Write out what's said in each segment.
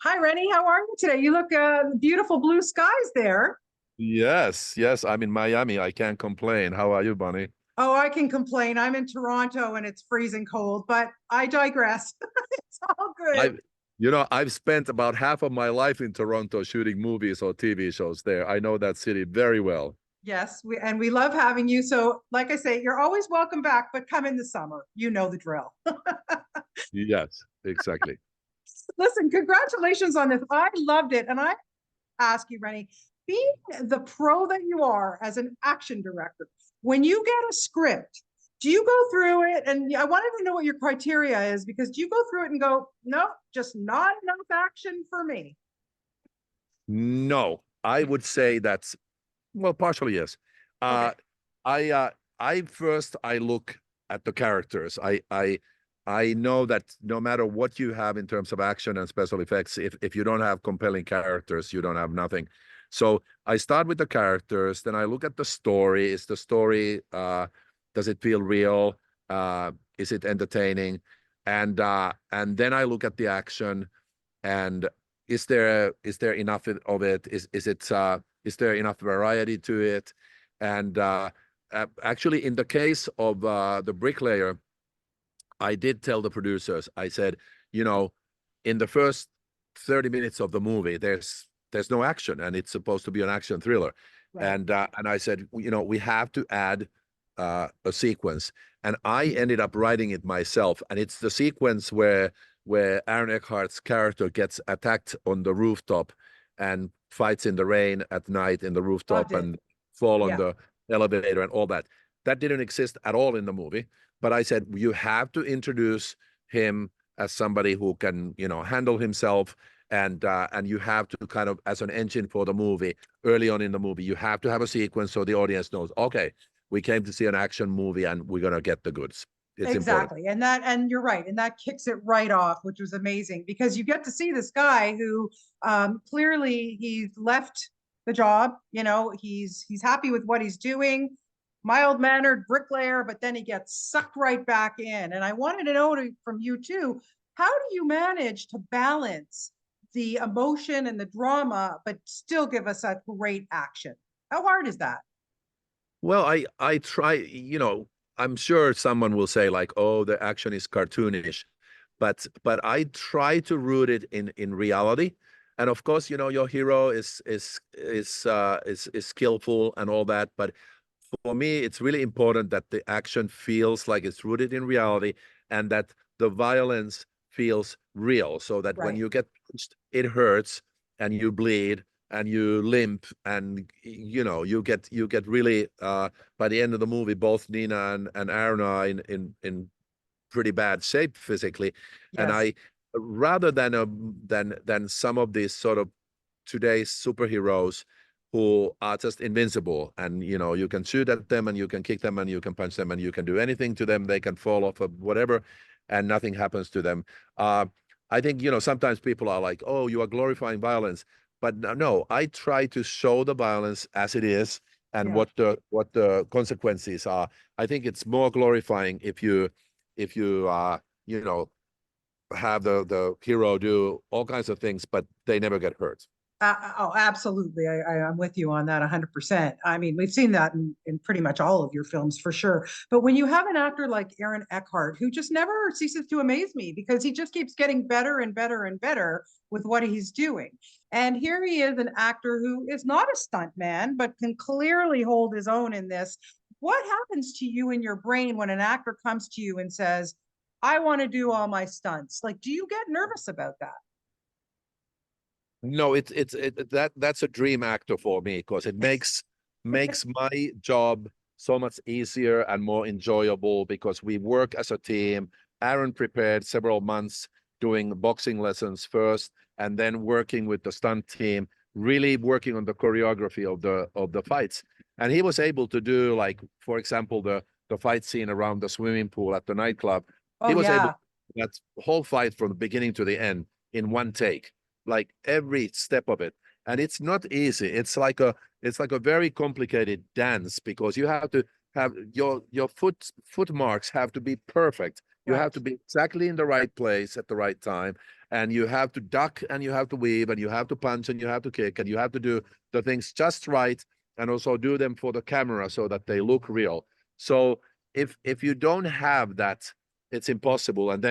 Hi, Renny. How are you today? You look beautiful blue skies there. Yes, yes. I'm in Miami. I can't complain. How are you, Bunny? Oh, I can complain. I'm in Toronto and it's freezing cold, but I digress. It's all good. I've spent about half of my life in Toronto shooting movies or TV shows there. I know that city very well. Yes, we love having you. So, like I say, you're always welcome back, but come in the summer. You know the drill. Yes, exactly. Listen, congratulations on this. I loved it. And I ask you, Renny, being the pro that you are as an action director, when you get a script, do you go through it? And I wanted to know what your criteria is because do you go through it and go, no, just not enough action for me? No, I would say that's well, partially yes. Uh, Okay. I uh, I look at the characters. I know that no matter what you have in terms of action and special effects, if you don't have compelling characters, you don't have nothing. So I start with the characters, then I look at the story. Is the story does it feel real? Is it entertaining? And then I look at the action and is there enough of it? Is there enough variety to it? And actually, in the case of the Bricklayer, I did tell the producers, I said, you know, in the first 30 minutes of the movie, there's no action, and it's supposed to be an action thriller. Right. And I said, we have to add a sequence. And I ended up writing it myself. And it's the sequence where Aaron Eckhart's character gets attacked on the rooftop and fights in the rain at night in the Loved rooftop it. and fall on Yeah. the elevator and all that. That didn't exist at all in the movie. But I said, you have to introduce him as somebody who can, handle himself. And you have to kind of, as an engine for the movie, early on in the movie, you have to have a sequence so the audience knows, okay, we came to see an action movie and we're going to get the goods. It's important. Exactly. And you're right. And that kicks it right off, which was amazing because you get to see this guy who clearly he's left the job, he's happy with what he's doing, mild-mannered bricklayer, but then he gets sucked right back in. And I wanted to know from you too, how do you manage to balance the emotion and the drama, but still give us a great action? How hard is that? Well, I try, I'm sure someone will say like, oh, the action is cartoonish, but I try to root it in reality. And of course, your hero is skillful and all that, but for me, it's really important that the action feels like it's rooted in reality and that the violence feels real, so that when Right. you get punched, it hurts and you bleed and you limp and you get really by the end of the movie, both Nina and Aaron are in pretty bad shape physically. And Yes. I rather than some of these sort of today's superheroes who are just invincible, and you can shoot at them and you can kick them and you can punch them and you can do anything to them, they can fall off of whatever and nothing happens to them. I think sometimes people are like, oh, you are glorifying violence, but no, I try to show the violence as it is and Yeah. what the consequences are. I think it's more glorifying if you have the hero do all kinds of things, but they never get hurt. Oh, absolutely. I'm with you on that 100%. I mean, we've seen that in pretty much all of your films for sure. But when you have an actor like Aaron Eckhart, who just never ceases to amaze me because he just keeps getting better and better and better with what he's doing. And here he is, an actor who is not a stunt man, but can clearly hold his own in this. What happens to you in your brain when an actor comes to you and says, I want to do all my stunts? Like, do you get nervous about that? No, that's a dream actor for me because it makes my job so much easier and more enjoyable because we work as a team. Aaron prepared several months doing boxing lessons first and then working with the stunt team, really working on the choreography of the fights. And he was able to do, like, for example, the fight scene around the swimming pool at the nightclub. Oh, He was able to yeah. do that whole fight from the beginning to the end in one take, like every step of it. And it's not easy. It's like a very complicated dance because you have to have your foot marks have to be perfect You have Right. to be exactly in the right place at the right time, and you have to duck and you have to weave and you have to punch and you have to kick and you have to do the things just right, and also do them for the camera so that they look real. So if you don't have that, it's impossible. And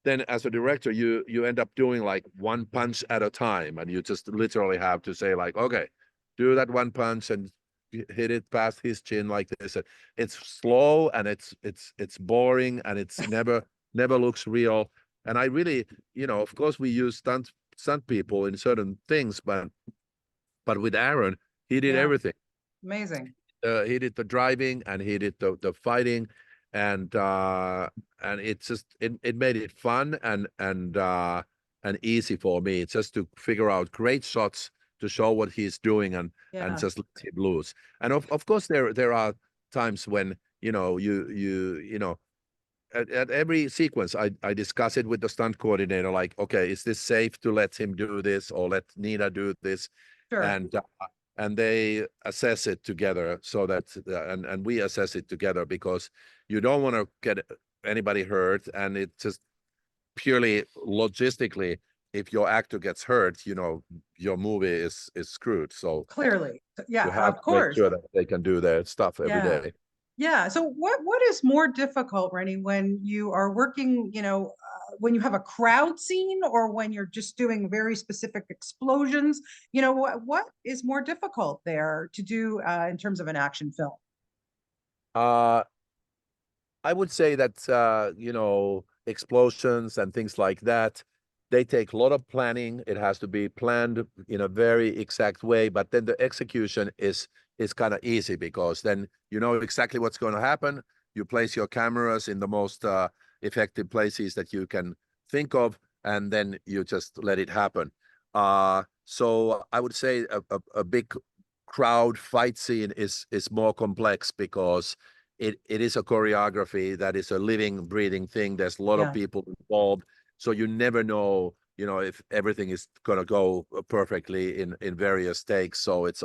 then as a director, you end up doing like one punch at a time, and you just literally have to say like, okay, do that one punch and hit it past his chin like this. It's slow and it's boring and it's never looks real. And I really, of course we use stunt people in certain things, but with Aaron, he did Yeah. everything. Amazing. He did the driving and he did the fighting, and it's just it made it fun and easy for me. It's just to figure out great shots to show what he's doing and Yeah. just let him loose. And of course there are times when you at every sequence I discuss it with the stunt coordinator, like, okay, is this safe to let him do this or let Nina do this? Sure. And they assess it together, so that and we assess it together, because you don't want to get anybody hurt, and it just purely logistically, if your actor gets hurt, your movie is screwed. So Clearly. Yeah, you have of to make course. sure that they can do their stuff every Yeah. day. Yeah. So what is more difficult, Rennie, when you are working, when you have a crowd scene or when you're just doing very specific explosions? What is more difficult there to do in terms of an action film? uh I would say that explosions and things like that, they take a lot of planning. It has to be planned in a very exact way, but then the execution is kind of easy, because then you know exactly what's going to happen. You place your cameras in the most effective places that you can think of, and then you just let it happen. So I would say a big crowd fight scene is more complex, because it is a choreography that is a living, breathing thing. There's a lot of Yeah. people involved, so you never know, if everything is gonna go perfectly in various takes. So it's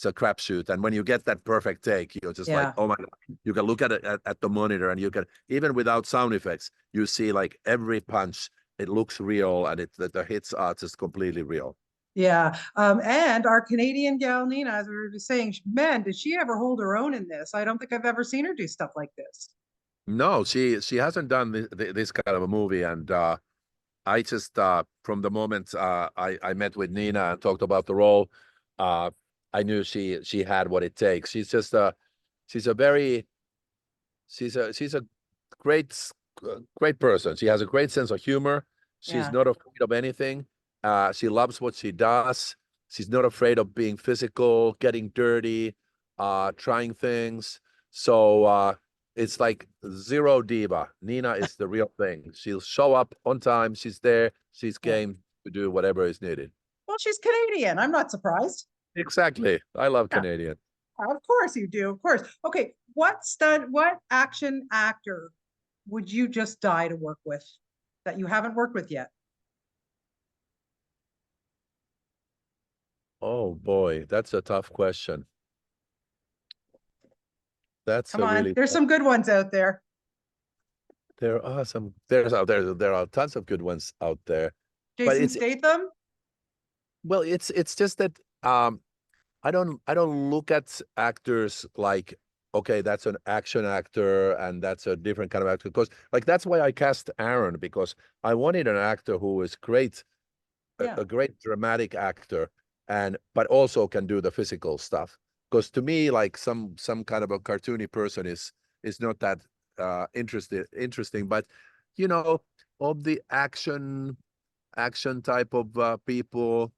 a crapshoot. And when you get that perfect take, you're just like, Yeah. oh my God. You can look at it at the monitor, and you can, even without sound effects, you see like every punch. It looks real, and the hits are just completely real. Yeah. And our Canadian gal, Nina, as we were just saying, man, did she ever hold her own in this? I don't think I've ever seen her do stuff like this. No, she hasn't done this kind of a movie, and I just from the moment I met with Nina and talked about the role, uh, I knew she had what it takes. She's a very she's a great great person. She has a great sense of humor. She's Yeah. not afraid of anything. She loves what she does. She's not afraid of being physical, getting dirty, trying things. So it's like zero diva. Nina is the real thing. She'll show up on time. She's there. She's Yeah. game to do whatever is needed. Well, she's Canadian. I'm not surprised. Exactly. I love Yeah. Canadian. Of course you do. Of course. Okay. What action actor would you just die to work with that you haven't worked with yet? Oh boy, that's a tough question. That's Come a on. really There's some good ones out there. there are tons of good ones out there. But Jason Statham? it's just that I don't look at actors like, okay, that's an action actor and that's a different kind of actor, because like that's why I cast Aaron, because I wanted an actor who is great, Yeah. a great dramatic actor, and but also can do the physical stuff. Because to me, like some kind of a cartoony person is not that interesting. But you know, of the action type of people,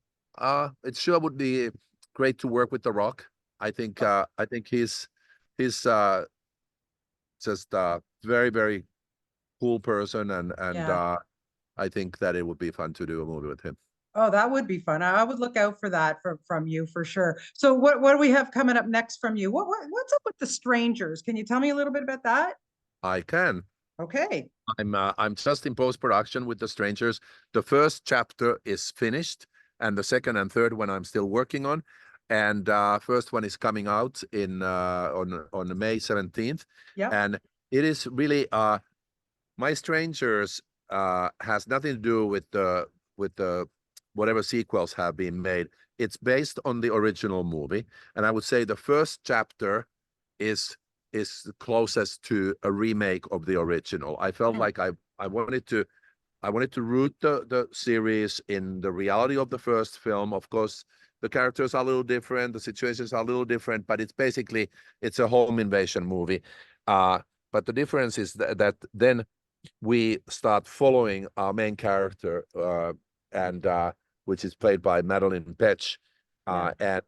it sure would be great to work with The Rock. I think he's just a very, very cool person, and Yeah. I think that it would be fun to do a movie with him. Oh, that would be fun. I would look out for that from you for sure. So what do we have coming up next from you? What's up with The Strangers? Can you tell me a little bit about that? I can. Okay. I'm just in post production with The Strangers. The first chapter is finished, and the second and third one I'm still working on. And first one is coming out in on May 17th, Yep. and it is really My Strangers has nothing to do with the whatever sequels have been made. It's based on the original movie, and I would say the first chapter is closest to a remake of the original. I felt like I wanted to root the series in the reality of the first film. Of course, the characters are a little different, the situations are a little different, but it's a home invasion movie. But the difference is that then we start following our main character, and which is played by Madeline Petch. And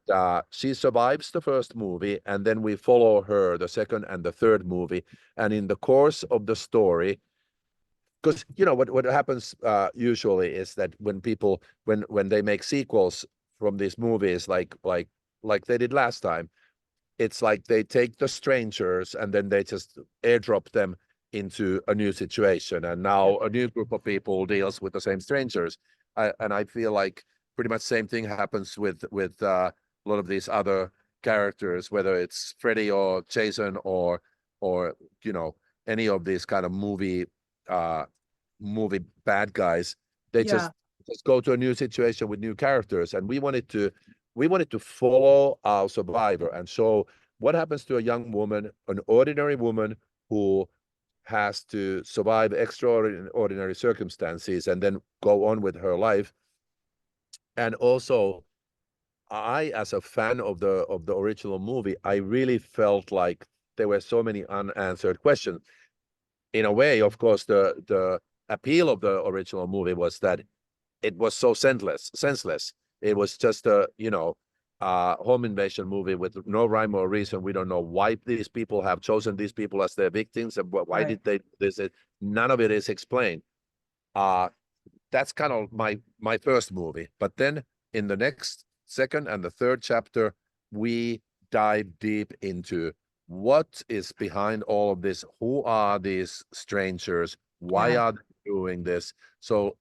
she survives the first movie, and then we follow her the second and the third movie. And in the course of the story, because what happens usually is that when people when they make sequels from these movies, like they did last time, it's like they take the strangers and then they just airdrop them into a new situation, and now a new group of people deals with the same strangers. And I feel like pretty much same thing happens with a lot of these other characters, whether it's Freddy or Jason or any of these kind of movie bad guys. They just go to a new situation with new characters, and we wanted to follow our survivor and show what happens to a young woman, an ordinary woman who has to survive extraordinary circumstances and then go on with her life. And also, I, as a fan of the original movie, I really felt like there were so many unanswered questions. In a way, of course, the appeal of the original movie was that it was so senseless. It was just a home invasion movie with no rhyme or reason. We don't know why these people have chosen these people as their victims, and why did they do this. None of it is explained. That's kind of my first movie. But then in the next second and the third chapter, we dive deep into what is behind all of this. Who are these strangers? Why are they doing this? So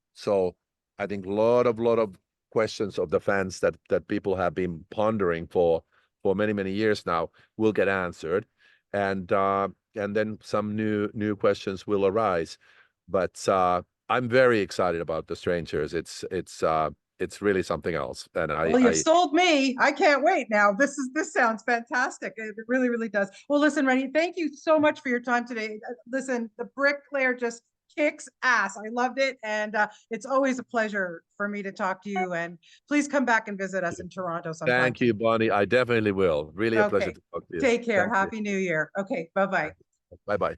I think a lot of questions of the fans that people have been pondering for many years now will get answered, and then some new questions will arise. But I'm very excited about The Strangers. It's really something else, and Well, you've sold me. I can't wait now. This sounds fantastic. It really, really does. Well, listen, Renny, thank you so much for your time today. Listen, the Bricklayer just kicks ass. I loved it, and it's always a pleasure for me to talk to you. And please come back and visit us in Toronto sometime. Thank you, Bonnie. I definitely will. Really a pleasure to talk to you. Take care. Thank Happy you. New Year. Okay, bye-bye. Bye-bye.